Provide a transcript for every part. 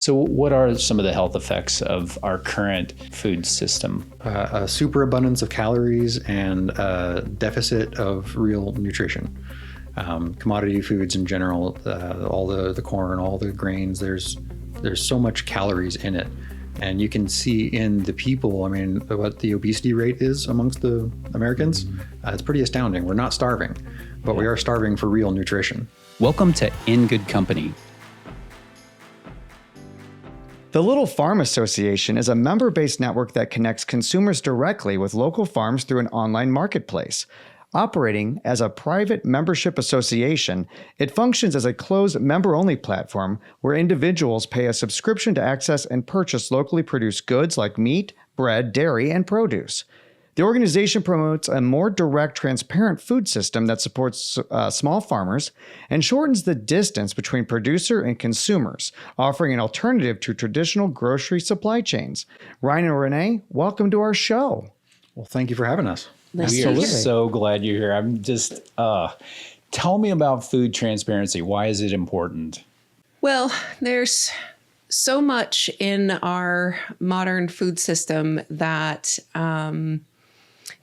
So what are some of the health effects of our current food system? A superabundance of calories and a deficit of real nutrition. Commodity foods in general, all the corn, all the grains, there's so much calories in it. And you can see in the people, I mean, what the obesity rate is amongst the Americans. It's pretty astounding. We're not starving, but we are starving for real nutrition. Welcome to In Good Company. The Little Farm Association is a member-based network that connects consumers directly with local farms through an online marketplace. Operating as a private membership association, it functions as a closed member-only platform where individuals pay a subscription to access and purchase locally produced goods like meat, bread, dairy, and produce. The organization promotes a more direct, transparent food system that supports small farmers and shortens the distance between producer and consumers, offering an alternative to traditional grocery supply chains. Ryan and Rene, welcome to our show. Well, thank you for having us. We are so glad you're here. I'm just, tell me about food transparency. Why is it important? Well, there's so much in our modern food system that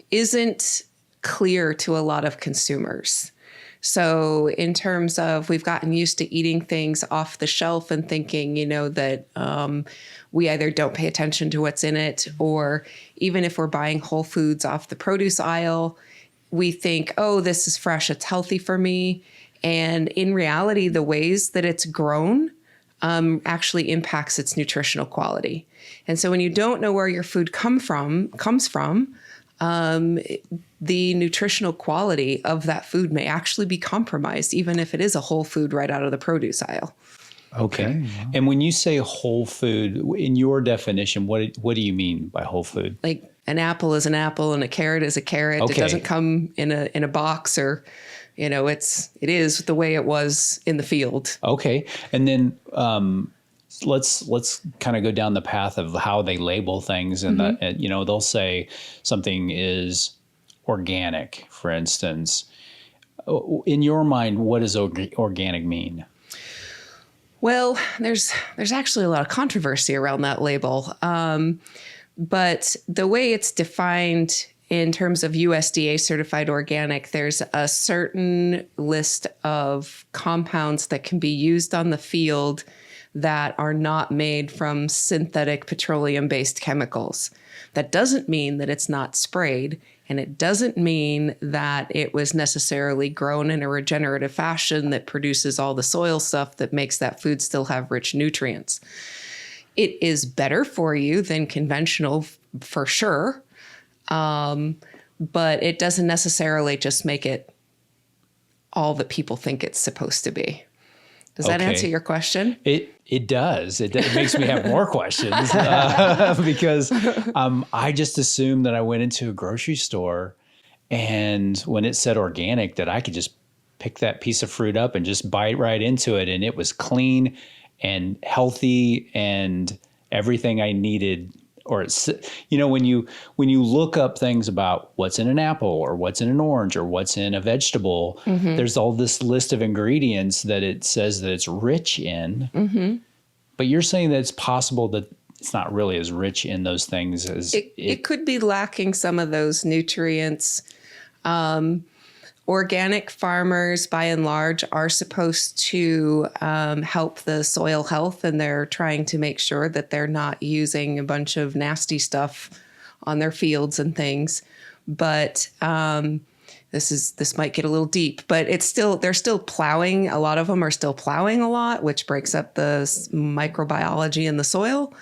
isn't clear to a lot of consumers. So in terms of, we've gotten used to eating things off the shelf and thinking, that we either don't pay attention to what's in it, or even if we're buying whole foods off the produce aisle, we think, oh, this is fresh, it's healthy for me. And in reality, the ways that it's grown actually impacts its nutritional quality. And so when you don't know where your food comes from, the nutritional quality of that food may actually be compromised, even if it is a whole food right out of the produce aisle. Okay. Wow. And when you say whole food, in your definition, what do you mean by whole food? Like an apple is an apple and a carrot is a carrot. Okay. It doesn't come in a box, or, it is the way it was in the field. Okay. And then, let's kind of go down the path of how they label things, and they'll say something is organic, for instance. In your mind, what does organic mean? Well, there's actually a lot of controversy around that label, but the way it's defined in terms of USDA certified organic, there's a certain list of compounds that can be used on the field that are not made from synthetic petroleum-based chemicals. That doesn't mean that it's not sprayed, and it doesn't mean that it was necessarily grown in a regenerative fashion that produces all the soil stuff that makes that food still have rich nutrients. It is better for you than conventional, for sure, but it doesn't necessarily just make it all that people think it's supposed to be. Does that answer your question? It does. It makes me have more questions because I just assumed that I went into a grocery store, and when it said organic, that I could just pick that piece of fruit up and just bite right into it, and it was clean and healthy and everything I needed. Or it's, when you look up things about what's in an apple or what's in an orange or what's in a vegetable, there's all this list of ingredients that it says that it's rich in. But you're saying that it's possible that it's not really as rich in those things as it could be lacking some of those nutrients. Organic farmers, by and large, are supposed to help the soil health, and they're trying to make sure that they're not using a bunch of nasty stuff on their fields and things. But this might get a little deep, but they're still plowing. A lot of them are still plowing a lot, which breaks up the microbiology in the soil.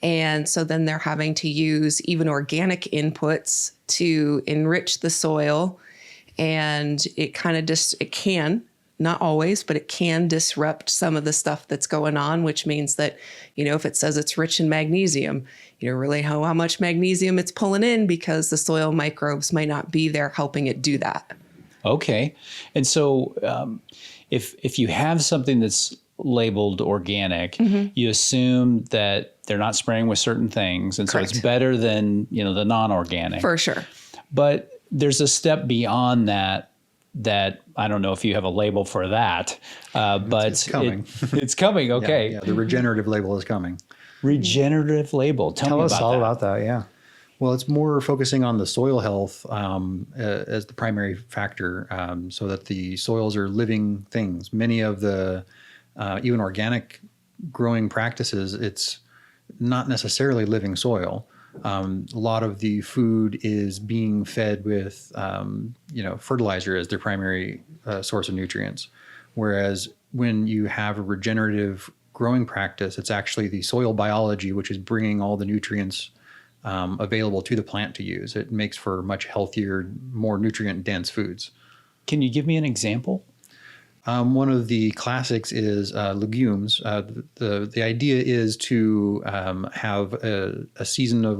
And so then they're having to use even organic inputs to enrich the soil. And it kind of it can, not always, but it can disrupt some of the stuff that's going on, which means that, if it says it's rich in magnesium, you don't really know how much magnesium it's pulling in, because the soil microbes might not be there helping it do that. Okay. And so if you have something that's labeled organic, you assume that they're not spraying with certain things. And Correct. So it's better than, the non-organic. For sure. But there's a step beyond that that I don't know if you have a label for that, but It's coming. It's coming. Okay. Yeah, the regenerative label is coming. Regenerative label. Tell me us about all that. about that. Yeah. Well, it's more focusing on the soil health as the primary factor, so that the soils are living things. Many of the even organic growing practices, it's not necessarily living soil. A lot of the food is being fed with fertilizer as their primary source of nutrients, whereas when you have a regenerative growing practice, it's actually the soil biology which is bringing all the nutrients available to the plant to use. It makes for much healthier, more nutrient-dense foods. Can you give me an example? One of the classics is legumes. The idea is to have a season of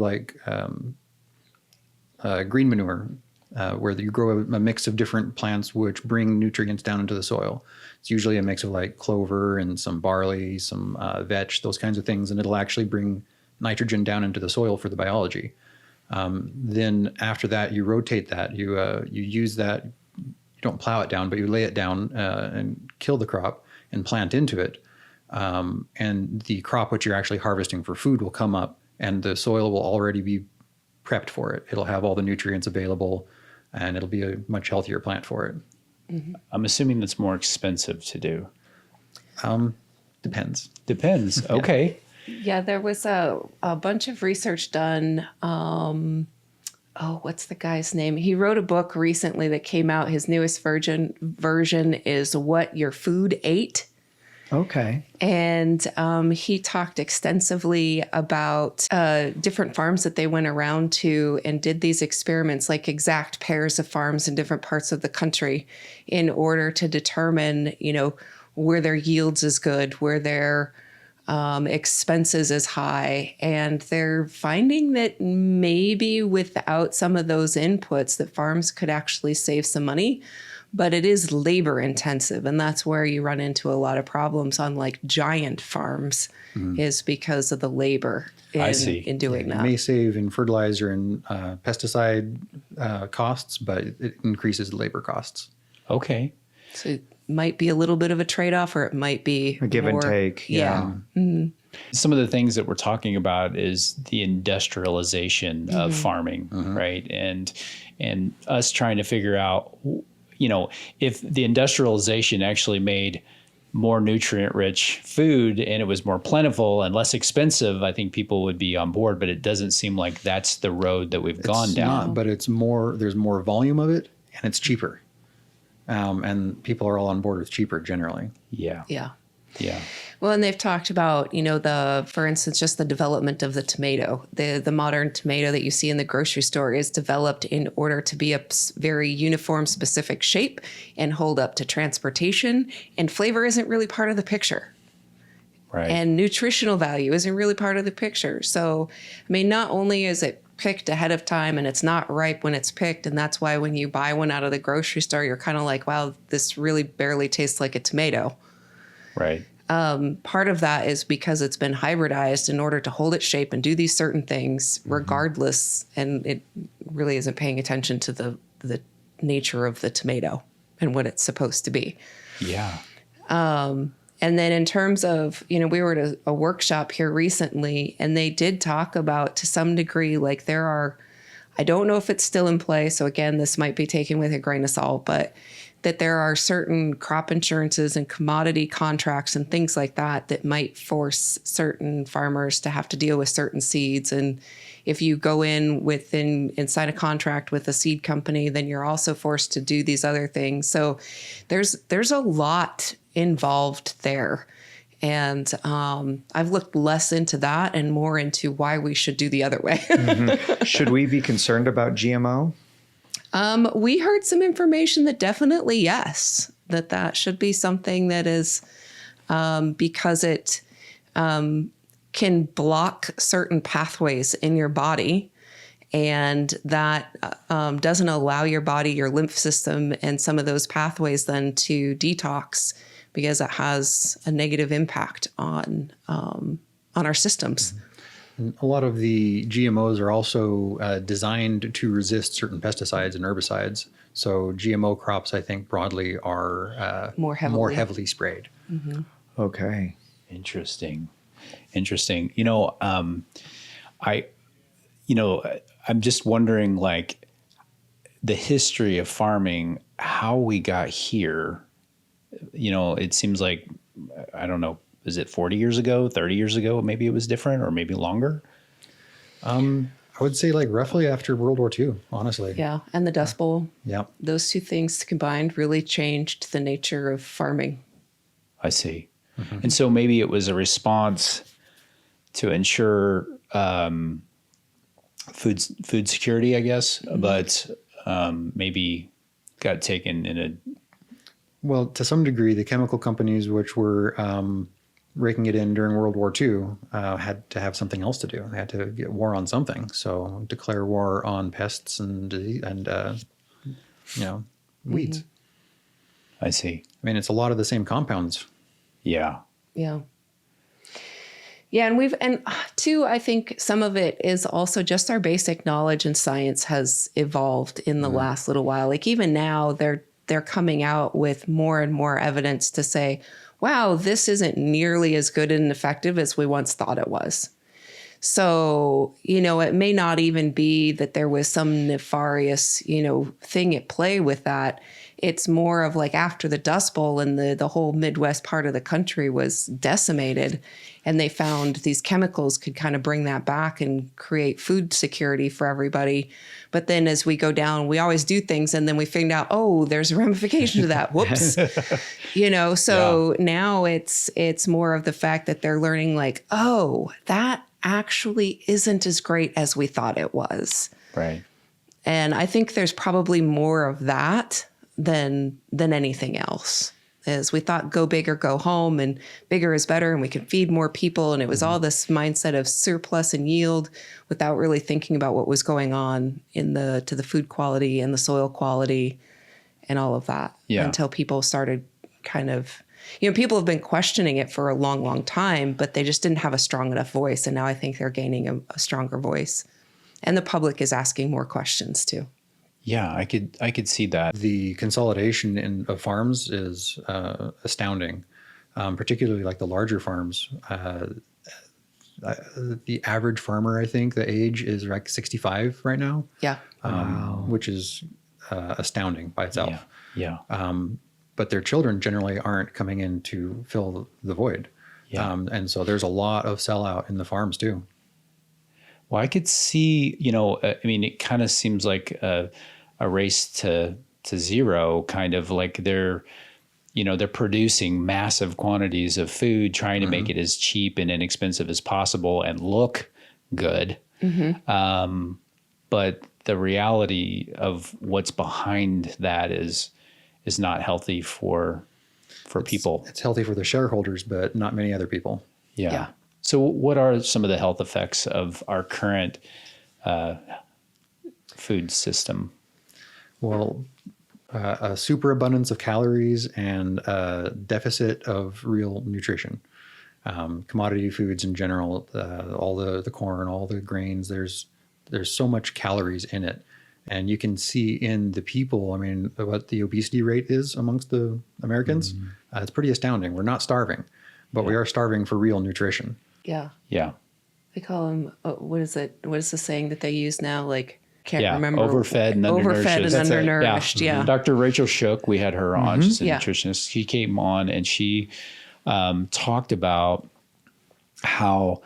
green manure, where you grow a mix of different plants which bring nutrients down into the soil. It's usually a mix of like clover and some barley, some vetch, those kinds of things, and it'll actually bring nitrogen down into the soil for the biology. Then after that, you rotate that. You use that. You don't plow it down, but you lay it down and kill the crop and plant into it. And the crop which you're actually harvesting for food will come up, and the soil will already be prepped for it. It'll have all the nutrients available, and it'll be a much healthier plant for it. Mm-hmm. I'm assuming that's more expensive to do. Depends. Depends. Okay. Yeah, there was a bunch of research done. What's the guy's name? He wrote a book recently that came out. His newest version is What Your Food Ate. Okay. And he talked extensively about different farms that they went around to and did these experiments, like exact pairs of farms in different parts of the country, in order to determine, where their yields is good, where their expenses is high. And they're finding that maybe without some of those inputs, that farms could actually save some money. But it is labor intensive, and that's where you run into a lot of problems on like giant farms, is because of the labor in doing that. You may save in fertilizer and pesticide costs, but it increases labor costs. Okay. So it might be a little bit of a trade-off, or it might be A give and take. Yeah. Some of the things that we're talking about is the industrialization of farming, right? And us trying to figure out, if the industrialization actually made more nutrient-rich food and it was more plentiful and less expensive, I think people would be on board. But it doesn't seem like that's the road that we've gone down. Not, but it's more. There's more volume of it, and it's cheaper. And people are all on board with cheaper generally. Yeah. Yeah. Yeah. Well, and they've talked about, for instance, just the development of the tomato. The modern tomato that you see in the grocery store is developed in order to be a very uniform, specific shape and hold up to transportation. And flavor isn't really part of the picture. Right. And nutritional value isn't really part of the picture. So, not only is it picked ahead of time and it's not ripe when it's picked, and that's why when you buy one out of the grocery store, you're kind of like, wow, this really barely tastes like a tomato. Right. Part of that is because it's been hybridized in order to hold its shape and do these certain things regardless, and it really isn't paying attention to the nature of the tomato and what it's supposed to be. Yeah. And then in terms of, we were at a workshop here recently, and they did talk about, to some degree, like I don't know if it's still in play, so again, this might be taken with a grain of salt, but that there are certain crop insurances and commodity contracts and things like that might force certain farmers to have to deal with certain seeds. And if you go and sign a contract with a seed company, then you're also forced to do these other things. So there's a lot involved there. And I've looked less into that and more into why we should do the other way. Should we be concerned about GMO? We heard some information that definitely yes, that should be something that is because it can block certain pathways in your body, and that doesn't allow your body, your lymph system, and some of those pathways then to detox, because it has a negative impact on our systems. A lot of the GMOs are also designed to resist certain pesticides and herbicides. So GMO crops, I think broadly are More heavily. sprayed. Okay. Interesting. I'm just wondering, like, the history of farming, how we got here. It seems like, I don't know, is it 40 years ago, 30 years ago? Maybe it was different, or maybe longer. I would say like roughly after World War II, honestly. Yeah. And the Dust Bowl. Yeah. Those two things combined really changed the nature of farming. I see. And so maybe it was a response to ensure food security, I guess, but maybe got taken in a... Well, to some degree, the chemical companies which were raking it in during World War II had to have something else to do. They had to get war on something. So declare war on pests and weeds. I see. I mean, it's a lot of the same compounds. Yeah. Yeah. Yeah. And too, I think some of it is also just our basic knowledge and science has evolved in the last little while. Like even now they're coming out with more and more evidence to say, wow, this isn't nearly as good and effective as we once thought it was. So, it may not even be that there was some nefarious, thing at play with that. It's more of like after the Dust Bowl and the whole Midwest part of the country was decimated, and they found these chemicals could kind of bring that back and create food security for everybody. But then as we go down, we always do things and then we find out, oh, there's a ramification to that. Whoops. So now it's more of the fact that they're learning like, oh, that actually isn't as great as we thought it was. Right. And I think there's probably more of that than anything else. Is we thought go big or go home, and bigger is better, and we can feed more people. And it was all this mindset of surplus and yield without really thinking about what was going on to the food quality and the soil quality and all of that. Yeah. Until people started kind of, people have been questioning it for a long, long time, but they just didn't have a strong enough voice. And now I think they're gaining a stronger voice. And the public is asking more questions too. Yeah, I could see that. The consolidation of farms is astounding, particularly like the larger farms. The average farmer, I think, the age is like 65 right now. Yeah. Which is astounding by itself. Yeah. But their children generally aren't coming in to fill the void. Yeah. And so there's a lot of sellout in the farms too. Well, I could see, it kind of seems like a race to zero, kind of like they're producing massive quantities of food, trying to make it as cheap and inexpensive as possible and look good. But the reality of what's behind that is not healthy for people. It's healthy for the shareholders, but not many other people. Yeah. So what are some of the health effects of our current food system? Well, a superabundance of calories and a deficit of real nutrition. Commodity foods in general, all the corn, all the grains, there's so much calories in it. And you can see in the people, what the obesity rate is amongst the Americans. It's pretty astounding. We're not starving, but we are starving for real nutrition. Yeah. Yeah. They call them, what is it? What is the saying that they use now? Like, can't remember. Overfed and undernourished. Overfed and undernourished, yeah. Dr. Rachel Shook, we had her on. She's a nutritionist. She came on and she talked about how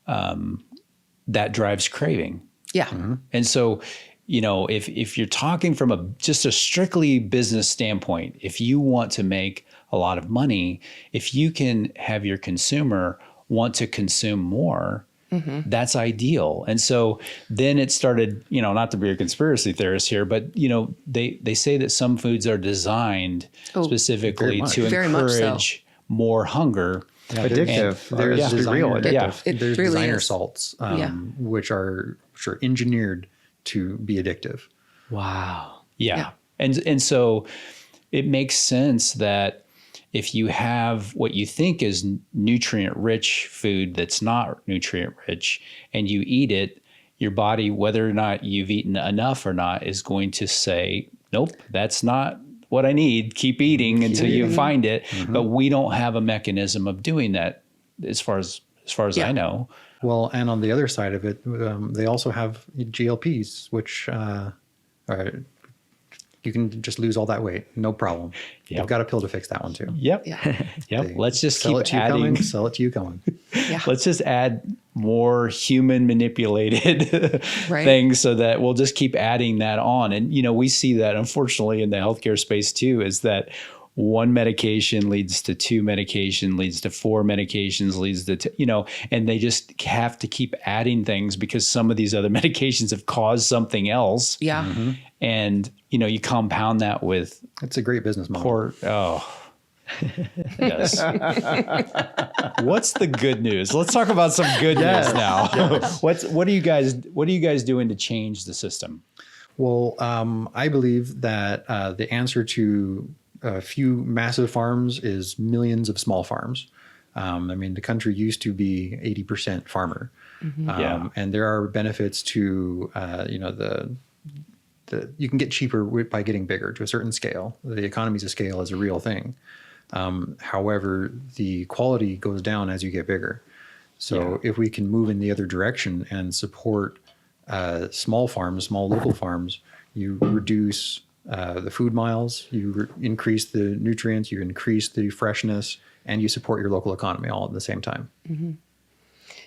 that drives craving. Yeah. And so, if you're talking from just a strictly business standpoint, if you want to make a lot of money, if you can have your consumer want to consume more, that's ideal. And so then it started, not to be a conspiracy theorist here, but, they say that some foods are designed specifically to encourage more hunger. Yeah, addictive. There's real addictive. There's really designer is. salts, which are engineered to be addictive. Wow. Yeah. And so it makes sense that if you have what you think is nutrient-rich food that's not nutrient-rich and you eat it, your body, whether or not you've eaten enough or not, is going to say nope, that's not what I need. Keep eating until you find it. But we don't have a mechanism of doing that as far as I know. Well, and on the other side of it, they also have GLPs, which you can just lose all that weight, no problem. Yep. They've got a pill to fix that one too. Yep. Yeah. Yep. Let's just Sell keep it to you adding. coming, sell it to you coming. Yeah. Let's just add more human manipulated Right. things so that we'll just keep adding that on. And, we see that unfortunately in the healthcare space too, is that one medication leads to two medication, leads to four medications, leads to, and they just have to keep adding things because some of these other medications have caused something else. Yeah. And, you compound that with It's a great business model. Yes. What's the good news? Let's talk about some good news now. What are you guys doing to change the system? Well, I believe that the answer to a few massive farms is millions of small farms. The country used to be 80% farmer. And there are benefits to, you can get cheaper by getting bigger to a certain scale. The economies of scale is a real thing. However, the quality goes down as you get bigger. So if we can move in the other direction and support small farms, small local farms, you reduce the food miles, you increase the nutrients, you increase the freshness, and you support your local economy all at the same time.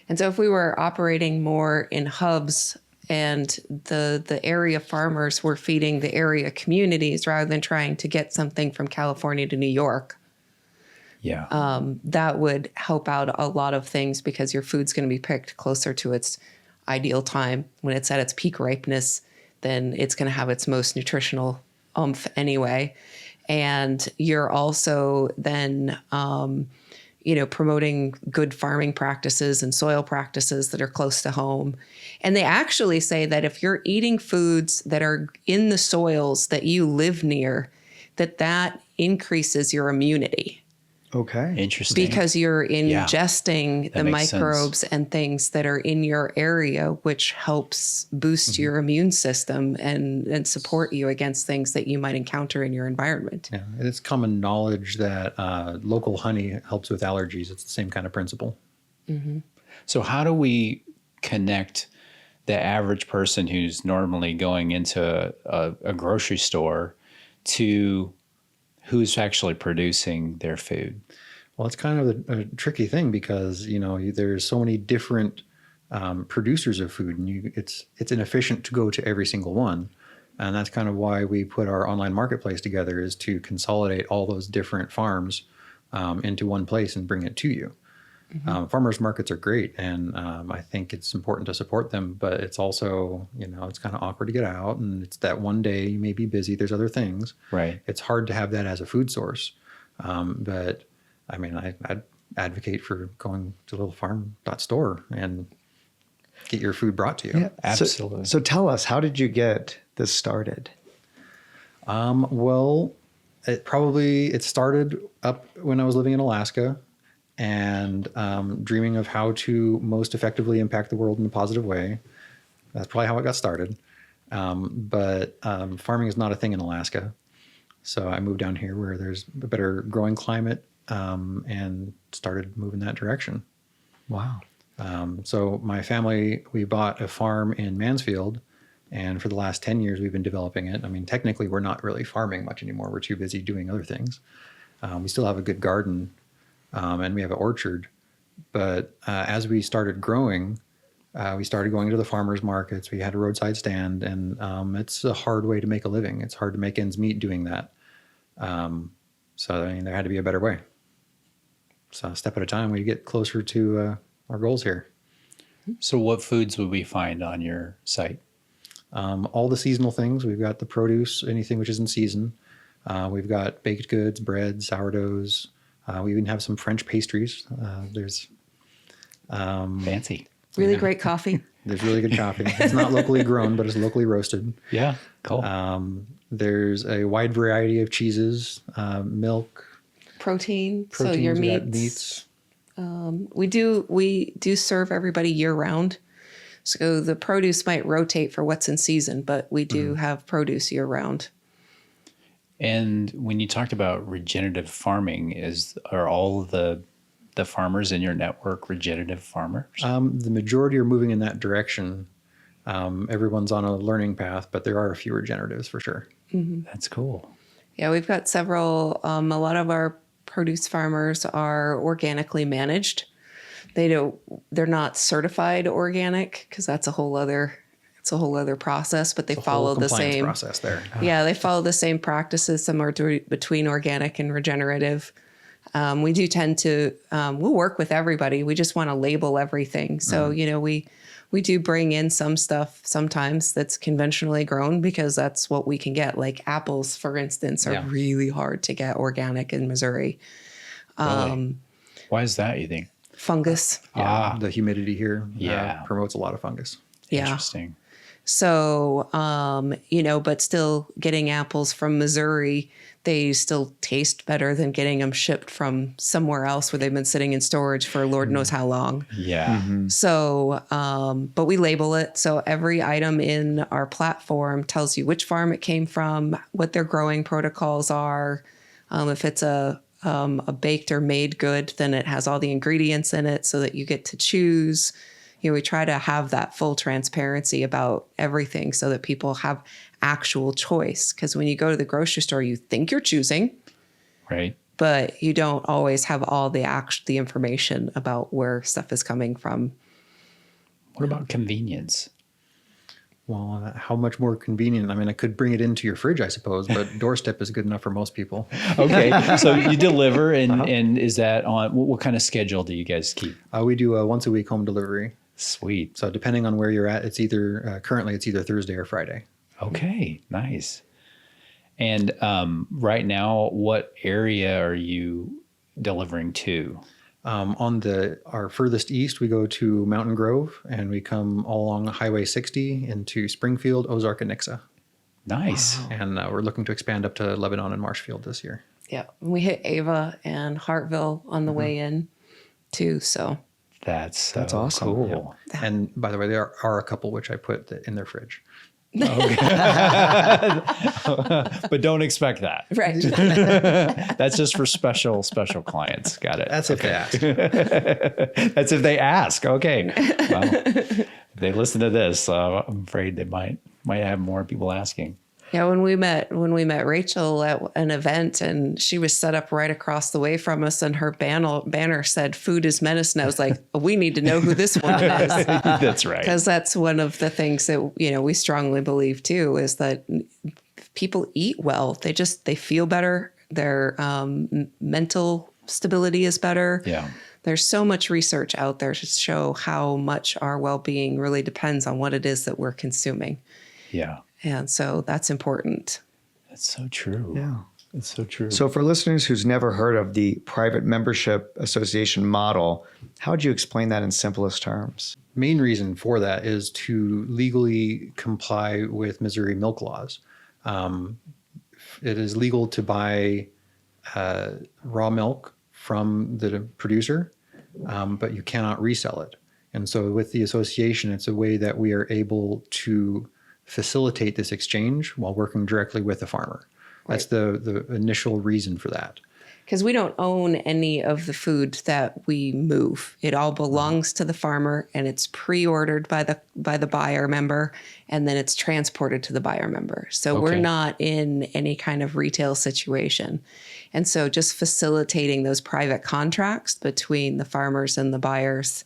And so if we were operating more in hubs and the area farmers were feeding the area communities rather than trying to get something from California to New York, that would help out a lot of things because your food's going to be picked closer to its ideal time. When it's at its peak ripeness, then it's going to have its most nutritional oomph anyway. And you're also then, promoting good farming practices and soil practices that are close to home. And they actually say that if you're eating foods that are in the soils that you live near, that increases your immunity. Okay. Interesting. Because you're ingesting the makes microbes and things that are in your area, which helps boost your immune system and support you against things that you might encounter in your environment. Yeah, and it's common knowledge that local honey helps with allergies. It's the same kind of principle. So how do we connect the average person who's normally going into a grocery store to who's actually producing their food? Well, it's kind of a tricky thing because, there's so many different producers of food, and it's inefficient to go to every single one. And that's kind of why we put our online marketplace together, is to consolidate all those different farms into one place and bring it to you. Farmers markets are great, and I think it's important to support them, but it's also, it's kind of awkward to get out, and it's that one day you may be busy, there's other things. Right. It's hard to have that as a food source. But I'd advocate for going to littlefarm.store and get your food brought to you. Yeah, Absolutely. So tell us, how did you get this started? Well, it started up when I was living in Alaska and dreaming of how to most effectively impact the world in a positive way. That's probably how it got started. But farming is not a thing in Alaska. So I moved down here where there's a better growing climate and started moving that direction. Wow. So my family, we bought a farm in Mansfield, and for the last 10 years, we've been developing it. Technically, we're not really farming much anymore. We're too busy doing other things. We still have a good garden, and we have an orchard. But as we started growing, we started going to the farmers markets. We had a roadside stand, and it's a hard way to make a living. It's hard to make ends meet doing that. So there had to be a better way. So a step at a time, we get closer to our goals here. So what foods would we find on your site? All the seasonal things. We've got the produce, anything which is in season. We've got baked goods, bread, sourdoughs. We even have some French pastries. There's Fancy. Really great coffee. There's really good coffee. It's not locally grown, but it's locally roasted. Yeah. Cool. There's a wide variety of cheeses, milk, Protein. So proteins, your we got meats. We do serve everybody year round. So the produce might rotate for what's in season, but we do have produce year round. And when you talked about regenerative farming, are all of the farmers in your network regenerative farmers? The majority are moving in that direction. Everyone's on a learning path, but there are a few regeneratives for sure. That's cool. Yeah, we've got several. A lot of our produce farmers are organically managed. They're not certified organic because that's a whole other process, but they follow the same process there. Yeah, they follow the same practices similar to between organic and regenerative. We do tend to we'll work with everybody. We just want to label everything. So, we do bring in some stuff sometimes that's conventionally grown because that's what we can get. Like apples, for instance, are really hard to get organic in Missouri. Really? Why is that, you think? Fungus. The humidity here Yeah. promotes a lot of fungus. Yeah. Interesting. So, but still getting apples from Missouri, they still taste better than getting them shipped from somewhere else where they've been sitting in storage for Lord knows how long. Yeah. So, but we label it. So every item in our platform tells you which farm it came from, what their growing protocols are. If it's a baked or made good, then it has all the ingredients in it so that you get to choose. We try to have that full transparency about everything so that people have actual choice. Because when you go to the grocery store, you think you're choosing, Right. but you don't always have all the information about where stuff is coming from. What about convenience? Well, how much more convenient? I mean, I could bring it into your fridge, I suppose, but doorstep is good enough for most people. Okay. So you deliver, and is that on what kind of schedule do you guys keep? We do a once a week home delivery. Sweet. So depending on where you're at, it's either currently it's either Thursday or Friday. Okay. Nice. And right now, what area are you delivering to? On our furthest east, we go to Mountain Grove, and we come all along Highway 60 into Springfield, Ozark, and Nixa. Nice. Wow. And we're looking to expand up to Lebanon and Marshfield this year. Yeah. We hit Ava and Hartville on the way in too. So That's awesome. cool. Yeah. And by the way, there are a couple which I put in their fridge. But don't expect that. right. That's just for special clients. Got it. That's if they ask. That's if they ask. Okay. Well, if they listen to this, I'm afraid they might have more people asking. Yeah, when we met Rachel at an event, and she was set up right across the way from us, and her banner said "Food is medicine." I was like, we need to know who this one is. That's right. Because that's one of the things that we strongly believe too, is that people eat well. They feel better. Their mental stability is better. Yeah. There's so much research out there to show how much our well-being really depends on what it is that we're consuming. Yeah. And so that's important. That's so true. Yeah. That's so true. So for listeners who's never heard of the private membership association model, how would you explain that in simplest terms? Main reason for that is to legally comply with Missouri milk laws. It is legal to buy raw milk from the producer, but you cannot resell it. And so with the association, it's a way that we are able to facilitate this exchange while working directly with the farmer. That's the initial reason for that. Because we don't own any of the food that we move. It all belongs to the farmer, and it's pre-ordered by the buyer member, and then it's transported to the buyer member. So we're not in any kind of retail situation. And so just facilitating those private contracts between the farmers and the buyers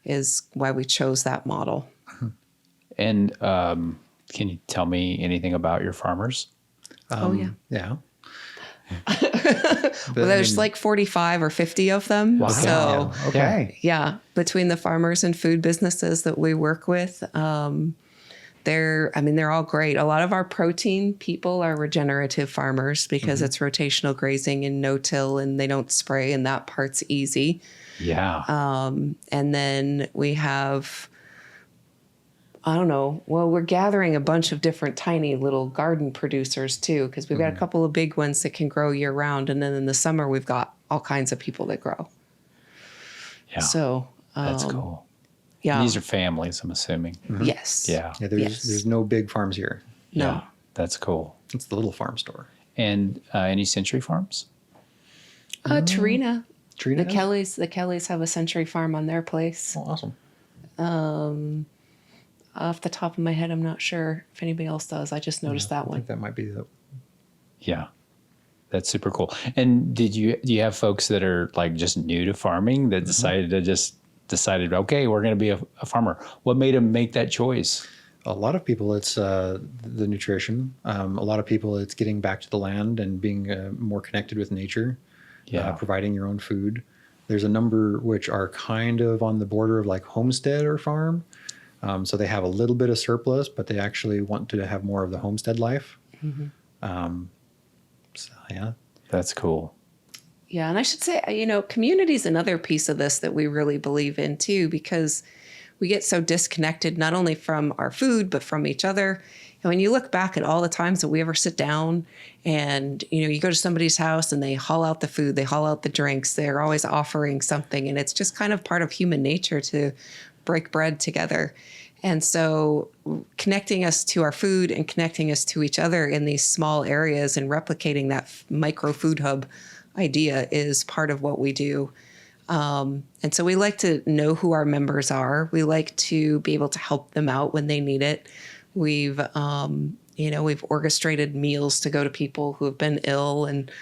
is why we chose that model. And can you tell me anything about your farmers? Yeah. Well, there's like 45 or 50 of them. Wow. So Okay. yeah, between the farmers and food businesses that we work with, they're all great. A lot of our protein people are regenerative farmers because it's rotational grazing and no-till, and they don't spray, and that part's easy. Yeah. And then we have, we're gathering a bunch of different tiny little garden producers too, because we've got a couple of big ones that can grow year round. And then in the summer, we've got all kinds of people that grow. Yeah. So That's cool. Yeah. And these are families, I'm assuming. Yes. Yeah. There's no big farms here. No. Yeah. That's cool. It's the little farm store. And any Century Farms? Tarina. Trina? The Kellys have a Century Farm on their place. Oh, awesome. Off the top of my head, I'm not sure if anybody else does. I just noticed that I one. think that might be the. Yeah. That's super cool. And do you have folks that are like just new to farming that decided, okay, we're going to be a farmer? What made them make that choice? A lot of people, it's the nutrition. A lot of people, it's getting back to the land and being more connected with nature. Yeah. Providing your own food. There's a number which are kind of on the border of like homestead or farm. So they have a little bit of surplus, but they actually want to have more of the homestead life. So yeah. That's cool. Yeah, and I should say, community is another piece of this that we really believe in too, because we get so disconnected not only from our food, but from each other. And when you look back at all the times that we ever sit down and, you go to somebody's house and they haul out the food, they haul out the drinks, they're always offering something. And it's just kind of part of human nature to break bread together. And so connecting us to our food and connecting us to each other in these small areas and replicating that micro food hub idea is part of what we do. And so we like to know who our members are. We like to be able to help them out when they need it. We've orchestrated meals to go to people who have been ill and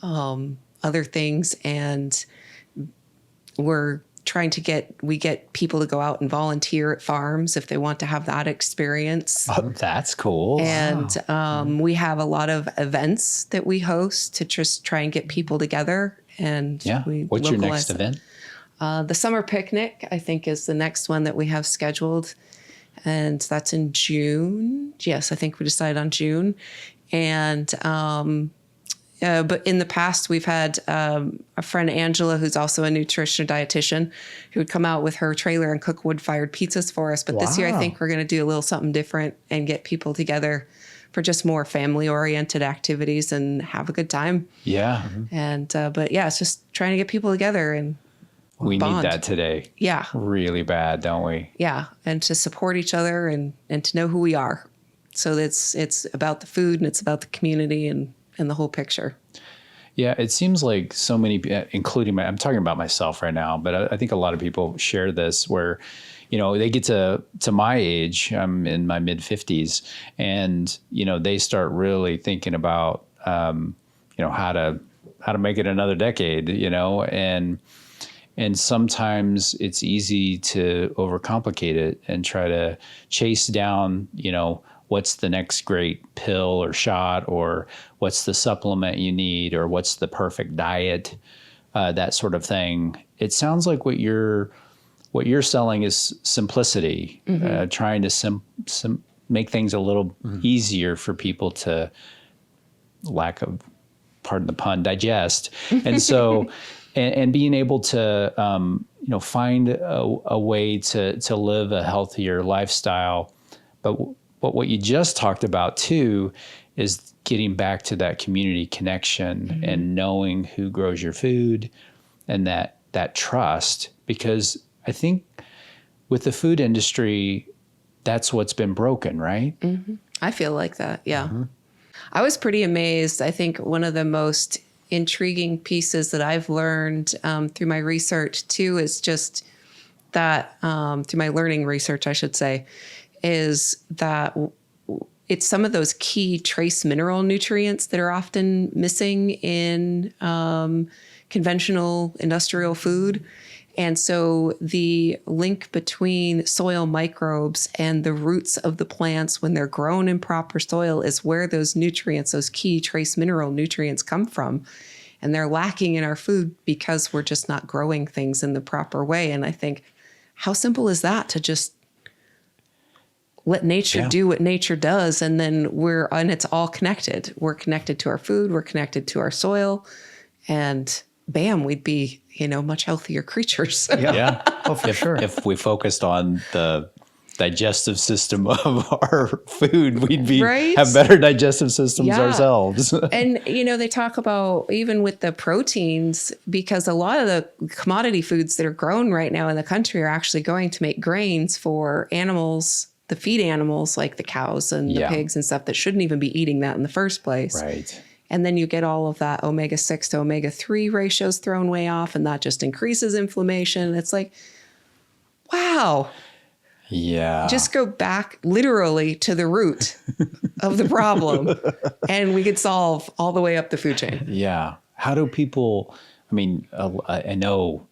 other things. And we're trying to get people to go out and volunteer at farms if they want to have that experience. Oh, that's cool. And we have a lot of events that we host to just try and get people together. And what's your next event? The summer picnic, I think, is the next one that we have scheduled. And that's in June. Yes, I think we decided on June. And but in the past, we've had a friend, Angela, who's also a nutrition dietitian, who would come out with her trailer and cook wood-fired pizzas for us. But this year, I think we're going to do a little something different and get people together for just more family-oriented activities and have a good time. Yeah. And but yeah, it's just trying to get people together and we bond. need that today. Yeah. Really bad, don't we? Yeah, and to support each other and to know who we are. So it's about the food and it's about the community and the whole picture. Yeah, it seems like so many, including I'm talking about myself right now, but I think a lot of people share this where, they get to my age, I'm in my mid 50s, and, they start really thinking about, how to make it another decade, and sometimes it's easy to overcomplicate it and try to chase down, what's the next great pill or shot, or what's the supplement you need, or what's the perfect diet, that sort of thing. It sounds like what you're selling is simplicity, trying to make things a little easier for people to, lack of, pardon the pun, digest. And so, and being able to, find a way to live a healthier lifestyle. But what you just talked about too is getting back to that community connection and knowing who grows your food and that trust, because I think with the food industry, that's what's been broken, right? Mm-hmm. I feel like that. Yeah. I was pretty amazed. I think one of the most intriguing pieces that I've learned through my research too is just that through my learning research, I should say, is that it's some of those key trace mineral nutrients that are often missing in conventional industrial food. And so the link between soil microbes and the roots of the plants when they're grown in proper soil is where those nutrients, those key trace mineral nutrients come from. And they're lacking in our food because we're just not growing things in the proper way. And I think, how simple is that to just let nature do what nature does, and then and it's all connected. We're connected to our food, we're connected to our soil, and bam, we'd be, much healthier creatures. Yeah. Oh, for sure. If we focused on the digestive system of our food, we'd have better digestive systems ourselves. And, they talk about even with the proteins, because a lot of the commodity foods that are grown right now in the country are actually going to make grains for animals, the feed animals like the cows and the pigs and stuff that shouldn't even be eating that in the first place. Right. And then you get all of that omega-6 to omega-3 ratios thrown way off, and that just increases inflammation. It's like, wow. Yeah. Just go back literally to the root of the problem, and we could solve all the way up the food chain. Yeah. How do people, I mean, I know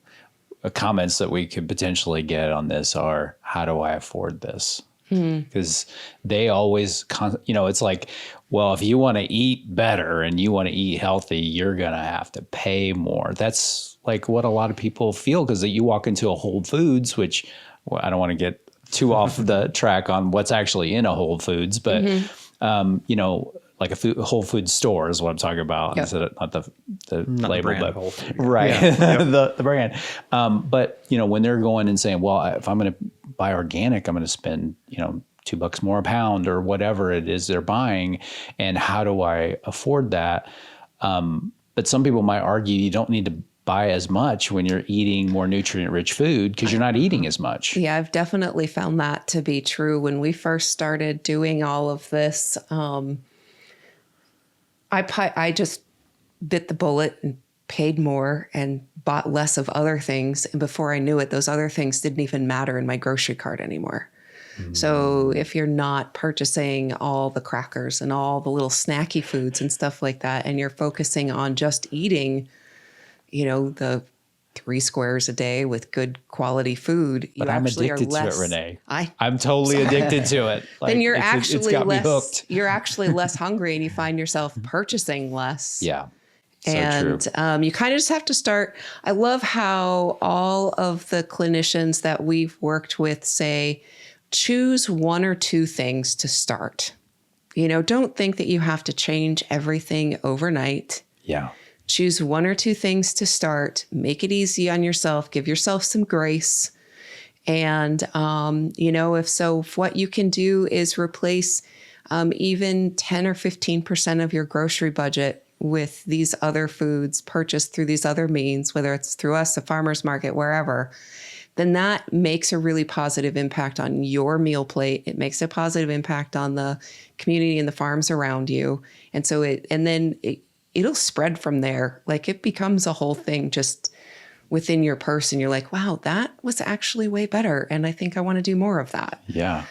comments that we could potentially get on this are, how do I afford this? Because they always, it's like, well, if you want to eat better and you want to eat healthy, you're going to have to pay more. That's like what a lot of people feel, because you walk into a Whole Foods, which, well, I don't want to get too off the track on what's actually in a Whole Foods, but, like a Whole Foods store is what I'm talking about. Yep. Instead of not the Not label, the brand but Whole Foods. right. Yeah. the brand. But when they're going and saying, well, if I'm going to buy organic, I'm going to spend, $2 more a pound or whatever it is they're buying. And how do I afford that? But some people might argue you don't need to buy as much when you're eating more nutrient rich food, because you're not eating as much. Yeah, I've definitely found that to be true. When we first started doing all of this, I just bit the bullet and paid more and bought less of other things. And before I knew it, those other things didn't even matter in my grocery cart anymore. So if you're not purchasing all the crackers and all the little snacky foods and stuff like that, and you're focusing on just eating, the 3 squares a day with good quality food, But you I'm actually addicted are less. To it, Renee. I'm I'm totally addicted to it. then you're it's actually got me less. hooked. You're actually less hungry, and you find yourself purchasing less. Yeah. So And true. you kind of just have to start. I love how all of the clinicians that we've worked with say, choose 1 or 2 things to start. Don't think that you have to change everything overnight. Yeah. Choose 1 or 2 things to start. Make it easy on yourself. Give yourself some grace. And, if what you can do is replace even 10 or 15% of your grocery budget with these other foods purchased through these other means, whether it's through us, a farmer's market, wherever, then that makes a really positive impact on your meal plate. It makes a positive impact on the community and the farms around you. And so it'll spread from there. Like, it becomes a whole thing just within your person. You're like, wow, that was actually way better. And I think I want to do more of that. Yeah.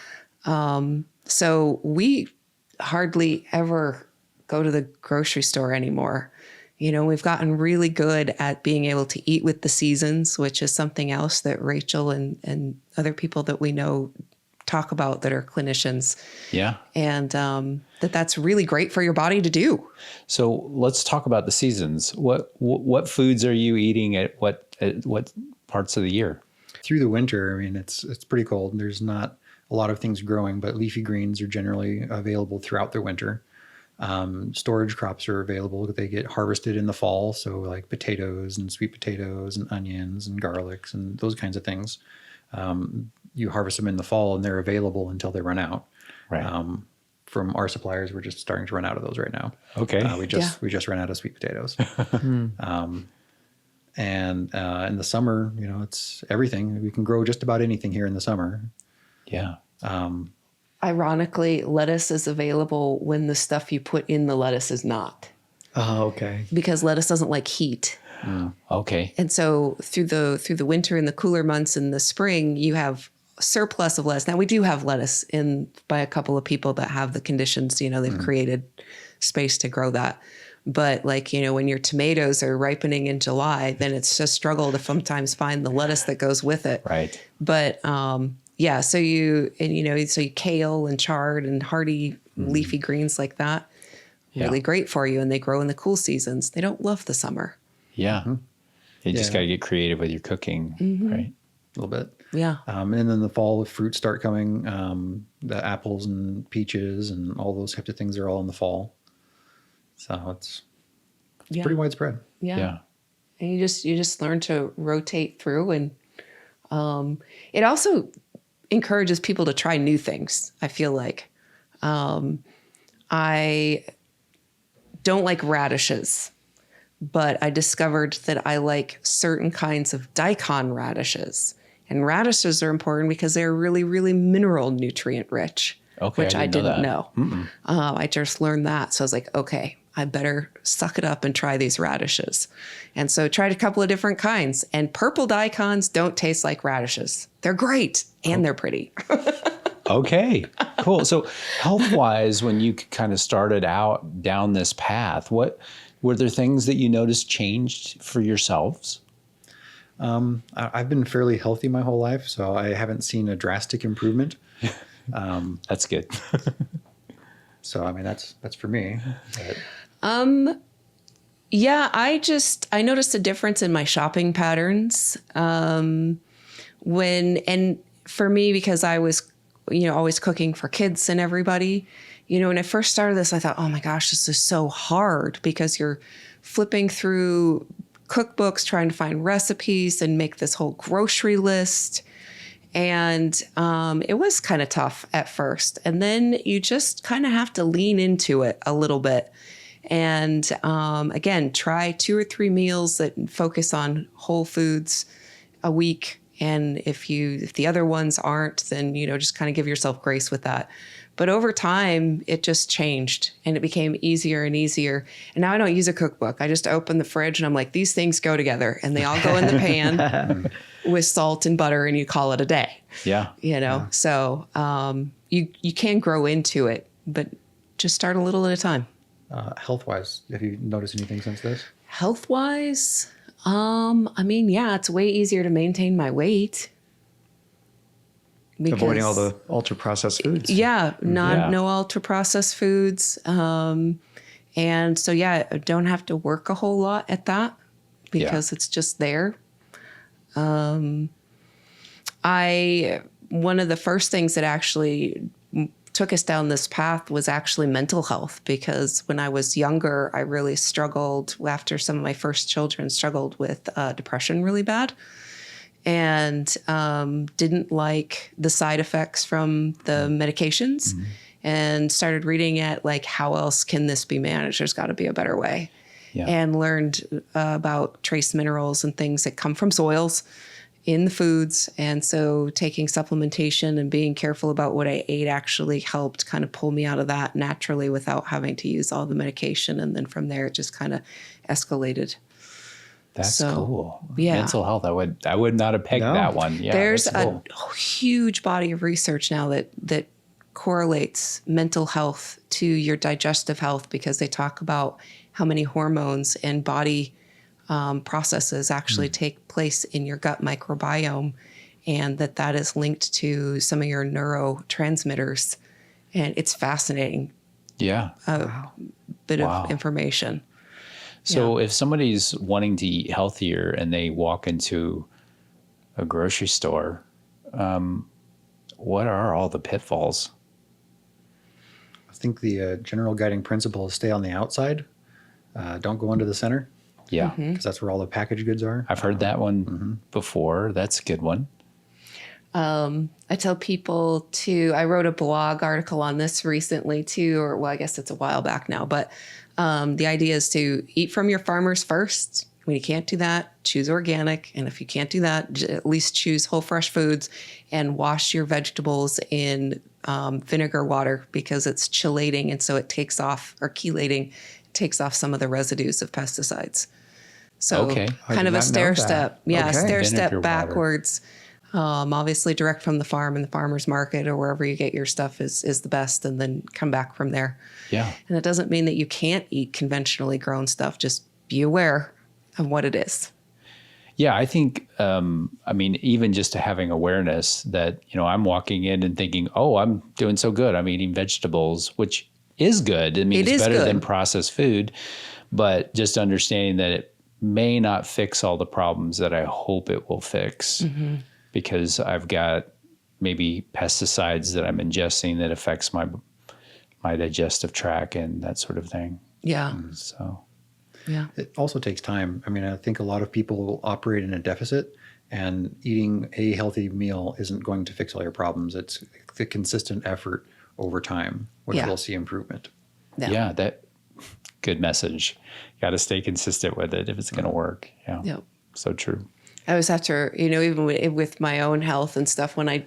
So we hardly ever go to the grocery store anymore. We've gotten really good at being able to eat with the seasons, which is something else that Rachel and other people that we know talk about that are clinicians. Yeah. And that's really great for your body to do. So let's talk about the seasons. What foods are you eating at what parts of the year? Through the winter, I mean, it's pretty cold. There's not a lot of things growing, but leafy greens are generally available throughout the winter. Storage crops are available. They get harvested in the fall. So like potatoes and sweet potatoes and onions and garlics and those kinds of things. You harvest them in the fall and they're available until they run out. Right. From our suppliers, we're just starting to run out of those right now. Okay. We just ran out of sweet potatoes. And in the summer, it's everything. We can grow just about anything here in the summer. Yeah. Ironically, lettuce is available when the stuff you put in the lettuce is not. Oh, okay. Because lettuce doesn't like heat. Okay. And so through the winter and the cooler months in the spring, you have surplus of lettuce. Now, we do have lettuce by a couple of people that have the conditions, they've created space to grow that. But when your tomatoes are ripening in July, then it's just a struggle to sometimes find the lettuce that goes with it. Right. But yeah, so you kale and chard and hardy leafy greens like that, really great for you. And they grow in the cool seasons. They don't love the summer. Yeah. You just got to get creative with your cooking, right? A little bit. Yeah. And then in the fall, the fruits start coming. The apples and peaches and all those types of things are all in the fall. So it's pretty widespread. Yeah. And you just learn to rotate through, and it also encourages people to try new things. I feel like I don't like radishes, but I discovered that I like certain kinds of daikon radishes. And radishes are important because they're really, really mineral nutrient rich, Okay, which I didn't know. I just learned that. So I was like, okay, I better suck it up and try these radishes. And so tried a couple of different kinds, and purple daikons don't taste like radishes. They're great and they're pretty. Okay, cool. So health-wise, when you kind of started out down this path, what were there things that you noticed changed for yourselves? I've been fairly healthy my whole life, so I haven't seen a drastic improvement. That's good. So, I mean, that's for me. But Yeah, I noticed a difference in my shopping patterns. And for me, because I was, always cooking for kids and everybody, when I first started this, I thought, oh my gosh, this is so hard because you're flipping through cookbooks, trying to find recipes and make this whole grocery list. And it was kind of tough at first. And then you just kind of have to lean into it a little bit. And again, try 2 or 3 meals that focus on whole foods a week. And if the other ones aren't, then, just kind of give yourself grace with that. But over time, it just changed and it became easier and easier. And now I don't use a cookbook. I just open the fridge and I'm like, these things go together and they all go in the pan with salt and butter and you call it a day. Yeah. So you can grow into it, but just start a little at a time. health-wise, have you noticed anything since this? Health-wise, it's way easier to maintain my weight. Avoiding all the ultra processed foods. No ultra processed foods. And so, I don't have to work a whole lot at that because it's just there. One of the first things that actually took us down this path was actually mental health, because when I was younger, I really struggled after some of my first children, struggled with depression really bad. And didn't like the side effects from the medications, and started reading at how else can this be managed? There's got to be a better way. Yeah. And learned about trace minerals and things that come from soils in the foods. And so taking supplementation and being careful about what I ate actually helped kind of pull me out of that naturally without having to use all the medication. And then from there, it just kind of escalated. That's cool. Yeah. Mental health. I would not have pegged that one. Yeah. There's cool. a huge body of research now that correlates mental health to your digestive health, because they talk about how many hormones and body processes actually take place in your gut microbiome, and that is linked to some of your neurotransmitters. And it's fascinating. Yeah. Bit of information. So if somebody's wanting to eat healthier and they walk into a grocery store, what are all the pitfalls? I think the general guiding principle is stay on the outside. Don't go into the center. Yeah. Because that's where all the packaged goods are. I've heard that one before. That's a good one. I tell people I wrote a blog article on this recently too, I guess it's a while back now, but the idea is to eat from your farmers first. When you can't do that, choose organic. And if you can't do that, at least choose whole fresh foods and wash your vegetables in vinegar water, because it's chelating. And so it takes off, or chelating, takes off some of the residues of pesticides. So kind of a stair step. Yeah, stair step backwards. Obviously direct from the farm and the farmer's market or wherever you get your stuff is the best, and then come back from there. Yeah. And it doesn't mean that you can't eat conventionally grown stuff. Just be aware of what it is. Yeah, I think, even just having awareness that, I'm walking in and thinking, oh, I'm doing so good. I'm eating vegetables, which is good. It's better than processed food, but just understanding that it may not fix all the problems that I hope it will fix, because I've got maybe pesticides that I'm ingesting that affects my digestive tract and that sort of thing. Yeah. Yeah. It also takes time. I think a lot of people operate in a deficit, and eating a healthy meal isn't going to fix all your problems. It's the consistent effort over time where you'll see improvement. Yeah, that good message. Got to stay consistent with it if it's going to work. Yeah. Yep. So true. I always have to, even with my own health and stuff, when I,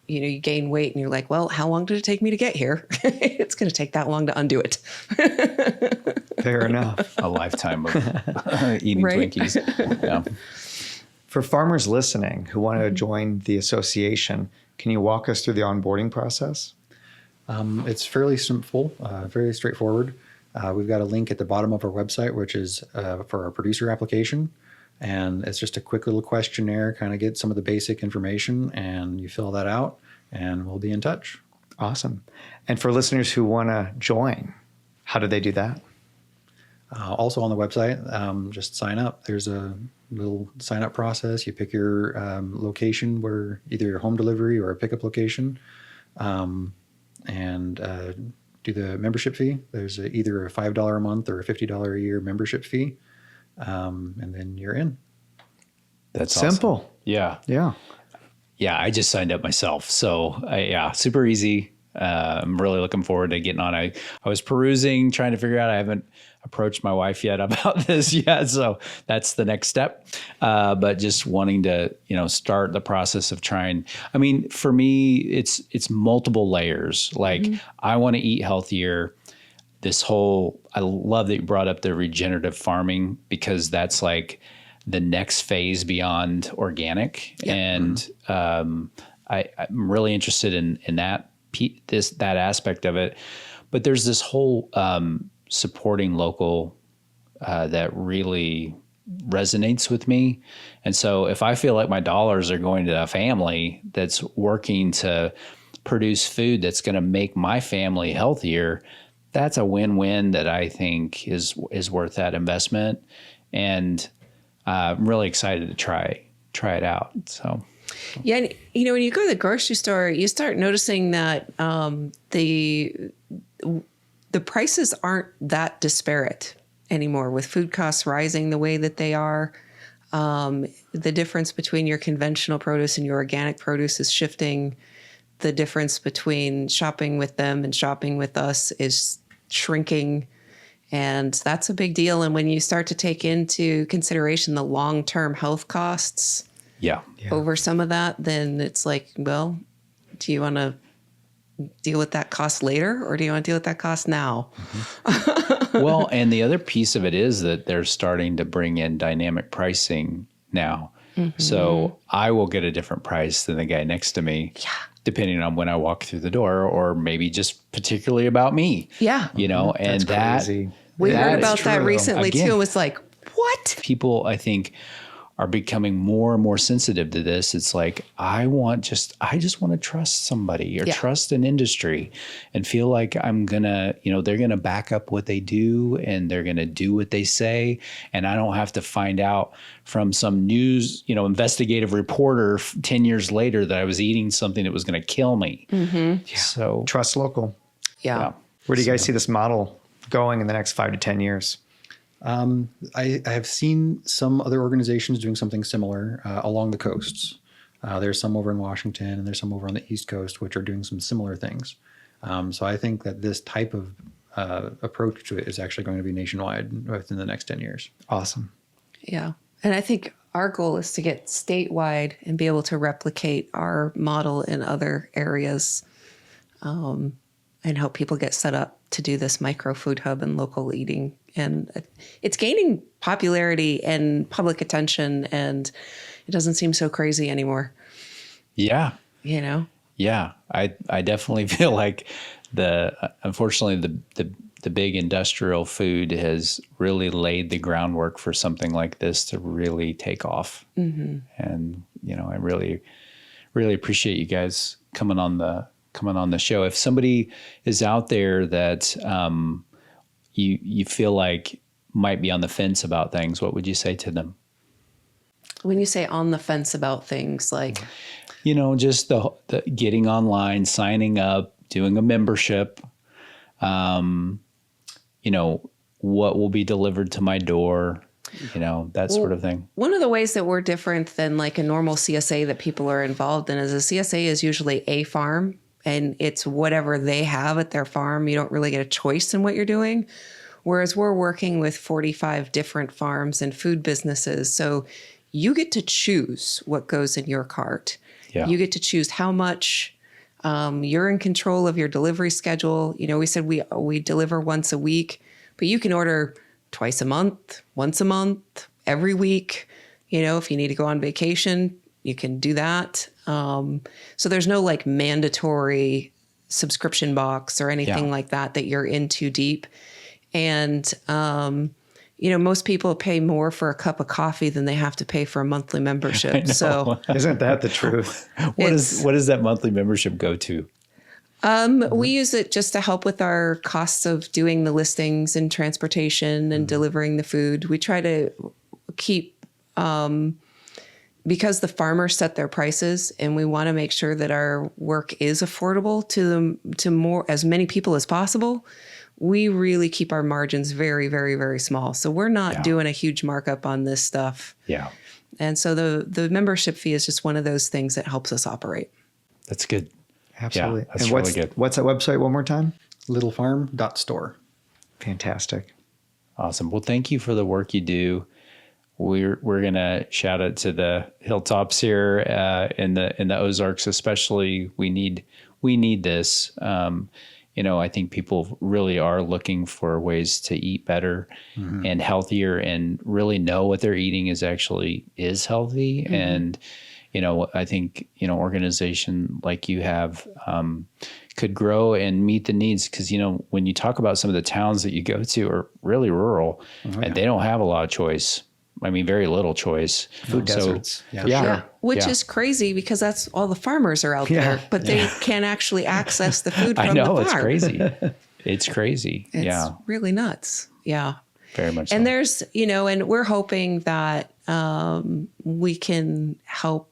you gain weight and you're like, well, how long did it take me to get here? It's going to take that long to undo it. Fair enough. a lifetime of eating Right. Twinkies. Yeah. For farmers listening who want to join the association, can you walk us through the onboarding process? It's fairly simple, very straightforward. We've got a link at the bottom of our website, which is for our producer application. And it's just a quick little questionnaire, kind of get some of the basic information, and you fill that out, and we'll be in touch. Awesome. And for listeners who want to join, how do they do that? Also on the website, just sign up. There's a little sign up process. You pick your location, where either your home delivery or a pickup location, and do the membership fee. There's either a $5 a month or a $50 a year membership fee, and then you're in. That's Simple. awesome. Yeah. Yeah. Yeah, I just signed up myself. So super easy. I'm really looking forward to getting on. I was perusing, trying to figure out, I haven't approached my wife yet about this yet. So that's the next step. But just wanting to, start the process of trying. I mean, for me, it's multiple layers. Like I want to eat healthier. I love that you brought up the regenerative farming, because that's like the next phase beyond organic. Yeah. And I'm really interested in that aspect of it. But there's this whole supporting local that really resonates with me. And so if I feel like my dollars are going to a family that's working to produce food that's going to make my family healthier, that's a win-win that I think is worth that investment. And I'm really excited to try it out. So, yeah, and, when you go to the grocery store, you start noticing that the prices aren't that disparate anymore, with food costs rising the way that they are. The difference between your conventional produce and your organic produce is shifting. The difference between shopping with them and shopping with us is shrinking. And that's a big deal. And when you start to take into consideration the long-term health costs over some of that, then it's like, well, do you want to deal with that cost later, or do you want to deal with that cost now? Well, and the other piece of it is that they're starting to bring in dynamic pricing now. So I will get a different price than the guy next to me. Yeah. Depending on when I walk through the door, or maybe just particularly about me. Yeah. And That's crazy. We heard about is that true. recently Again, too. It was like, what? People, I think, are becoming more and more sensitive to this. It's like, I just want to trust somebody or trust an industry and feel like I'm gonna, they're gonna back up what they do and they're gonna do what they say. And I don't have to find out from some news, investigative reporter 10 years later that I was eating something that was gonna kill me. Yeah. So trust local. Yeah. Where do you guys see this model going in the next 5 to 10 years? I have seen some other organizations doing something similar along the coasts. There's some over in Washington, and there's some over on the East Coast, which are doing some similar things. So I think that this type of approach to it is actually going to be nationwide within the next 10 years. Awesome. Yeah. And I think our goal is to get statewide and be able to replicate our model in other areas, and help people get set up to do this micro food hub and local eating. And it's gaining popularity and public attention, and it doesn't seem so crazy anymore. Yeah. Yeah. I definitely feel like unfortunately the big industrial food has really laid the groundwork for something like this to really take off. And, I really, really appreciate you guys coming on the show. If somebody is out there that, you feel like might be on the fence about things, what would you say to them? When you say on the fence about things, like, just the getting online, signing up, doing a membership, what will be delivered to my door, that sort of thing. One of the ways that we're different than like a normal CSA that people are involved in is a CSA is usually a farm, and it's whatever they have at their farm. You don't really get a choice in what you're doing. Whereas we're working with 45 different farms and food businesses. So you get to choose what goes in your cart. Yeah. You get to choose how much. You're in control of your delivery schedule. We said we deliver once a week, But you can order twice a month, once a month, every week. If you need to go on vacation, you can do that. So there's no like mandatory subscription box or anything like that you're in too deep. And, most people pay more for a cup of coffee than they have to pay for a monthly membership. So Isn't that the truth? What does that monthly membership go to? We use it just to help with our costs of doing the listings and transportation and delivering the food. We try to keep, because the farmers set their prices, and we want to make sure that our work is affordable to as many people as possible. We really keep our margins very, very, very small. So we're not doing a huge markup on this stuff. Yeah. And so the membership fee is just one of those things that helps us operate. That's good. Absolutely. Yeah, that's and really good. What's that website one more time? Littlefarm.store. Fantastic. Awesome. Well, thank you for the work you do. We're going to shout out to the hilltops here in the Ozarks, especially. We need this. I think people really are looking for ways to eat better and healthier, and really know what they're eating is healthy. Mm-hmm. And, I think, organization like you have could grow and meet the needs. Because, when you talk about some of the towns that you go to are really rural and they don't have a lot of choice. I mean, very little choice. Food deserts. Sure. Which is crazy, because that's all the farmers are out there, but they can't actually access the food from the farm. It's crazy. It's crazy. It's really nuts. Yeah. Very much. And there's, and we're hoping that we can help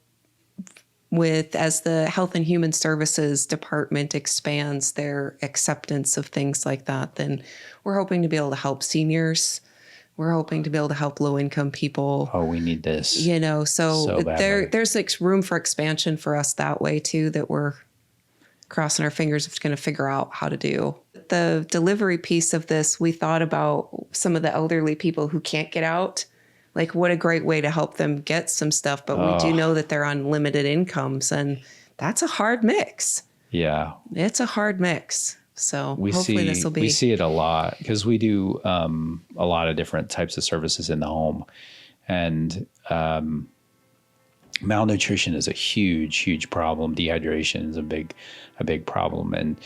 with, as the Health and Human Services Department expands their acceptance of things like that, then we're hoping to be able to help seniors. We're hoping to be able to help low-income people. Oh, we need this. So there's like room for expansion for us that way too, that we're crossing our fingers if it's going to figure out how to do. The delivery piece of this, we thought about some of the elderly people who can't get out. Like, what a great way to help them get some stuff. But we do know that they're on limited incomes, and that's a hard mix. Yeah. It's a hard mix. So hopefully this will be. We see it a lot because we do a lot of different types of services in the home, and malnutrition is a huge problem. Dehydration is a big problem, and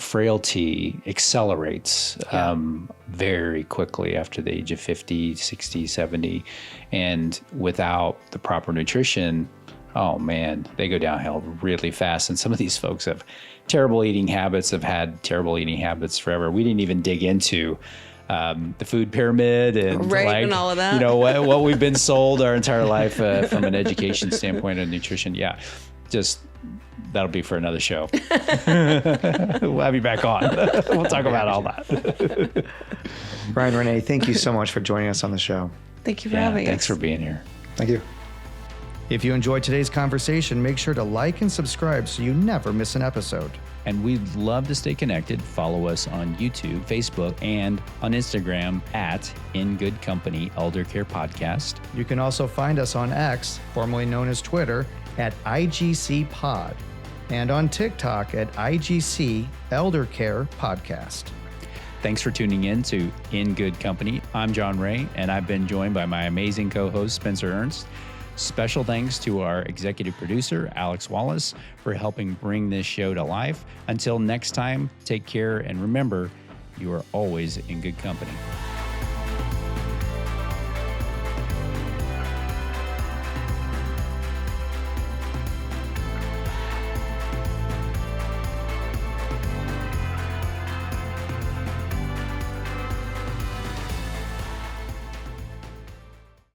frailty accelerates very quickly after the age of 50, 60, 70, and without the proper nutrition, oh man, they go downhill really fast. And some of these folks have terrible eating habits, have had terrible eating habits forever. We didn't even dig into the food pyramid and and all of that. What we've been sold our entire life from an education standpoint of nutrition. Yeah, just that'll be for another show. We'll have you back on. We'll talk about all that. Ryan, Rene, thank you so much for joining us on the show. Thank you for having us. Thanks for being here. Thank you. If you enjoyed today's conversation, make sure to like and subscribe so you never miss an episode. And we'd love to stay connected. Follow us on YouTube, Facebook, and on Instagram at In Good Company Elder Care Podcast. You can also find us on X, formerly known as Twitter, at IGC Pod, and on TikTok at IGC Elder Care Podcast. Thanks for tuning in to In Good Company. I'm John Ray, and I've been joined by my amazing co-host, Spencer Ernst. Special thanks to our executive producer, Alex Wallace, for helping bring this show to life. Until next time, take care, and remember, you are always in good company.